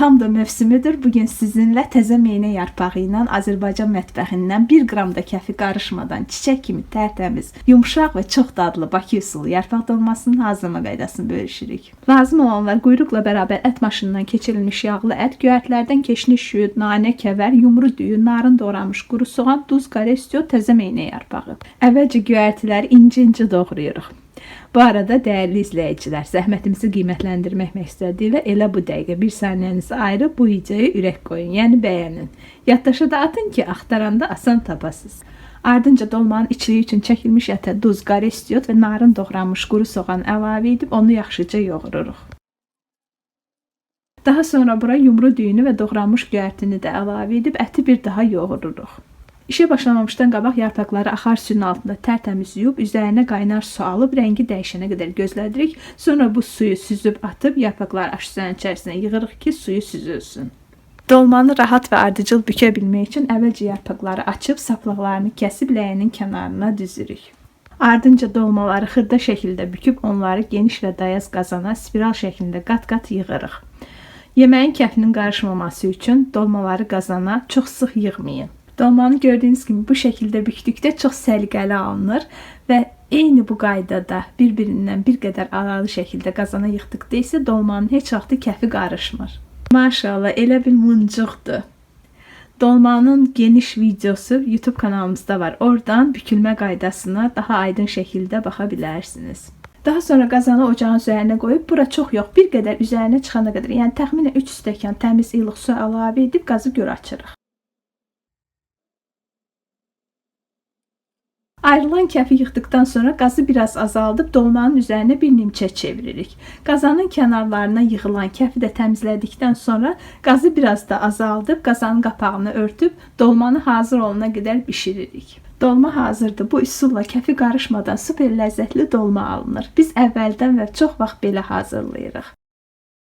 Tam da mövsümüdür. Bugün sizinlə təzə meynə yarpağı ilə Azərbaycan mətbəxindən 1 qram da kəfi qarışmadan çiçək kimi tərtəmiz, yumşaq və çox dadlı Bakı üsulu yarpaq dolmasının hazırlama qaydasını bölüşürük. Lazım olanlar quyruqla bərabər ət maşınından keçirilmiş yağlı ət, göyərtilərdən keşniş şüyüd, nanə, kəvər, yumru düyü, narın doğranmış quru soğan, duz, qarestyo, təzə meynə yarpağı. Əvvəlcə göyərtiləri inci-inci doğrayırıq. Bu arada dəyərli izləyicilər, zəhmətimizi qiymətləndirmək məqsədilə elə bu dəqiqə 1 saniyənizi ayırıb bu videoya ürək qoyun, yəni bəyənin. Yaddaşa da atın ki, axtaranda asan tapasınız. Ardınca dolmanın içliyi üçün çəkilmiş ətə duz, qarestiyot və narın doğranmış quru soğan əlavə edib onu yaxşıca yoğururuq. Daha sonra bura yumru düyünü və doğranmış göyərtini də əlavə edib əti bir daha yoğururuq. İşə başlamamışdan qabaq yarpaqları axar suyun altında tərtəmiz yuyub, üzərinə qaynar su alıb, rəngi dəyişənə qədər gözlədirik. Sonra bu suyu süzüb atıb, yarpaqları aşüzənin içərisinə yığırıq ki, suyu süzülsün. Dolmanı rahat və ardıcıl bükə bilmək üçün əvvəlcə yarpaqları açıb, saplaqlarını kəsib ləyənin kənarına düzürük. Ardınca dolmaları xırda şəkildə büküb, onları geniş və dayaz qazana spiral şəklində qat-qat yığırıq. Yeməyin kəfinin qarışmaması üçün dolmaları qazana çox sıx yığmayın. Dolmanı gördüyünüz kimi bu şəkildə bükdükdə çox səliqəli alınır və eyni bu qaydada bir-birindən bir qədər aralı şəkildə qazana yığdıqda isə dolmanın heç vaxtı kəfi qarışmır. Maşallah, elə bir muncuqdur. Dolmanın geniş videosu YouTube kanalımızda var. Oradan bükülmə qaydasına daha aydın şəkildə baxa bilərsiniz. Daha sonra qazanı ocağın üzərinə qoyub, bura çox yox, bir qədər üzərinə çıxana qədər, yəni təxminən 3 stəkan təmiz ilıq su əlavə edib qazı gör açırıq. Ayrılan kəfi yığdıqdan sonra qazı biraz azaldıb dolmanın üzərinə bir nimçə çeviririk. Qazanın kənarlarına yığılan kəfi də təmizlədikdən sonra qazı biraz da azaldıb qazanın qapağını örtüb dolmanı hazır olana qədər bişiririk. Dolma hazırdır. Bu üsulla kəfi qarışmadan super ləzzətli dolma alınır. Biz əvvəldən və çox vaxt belə hazırlayırıq.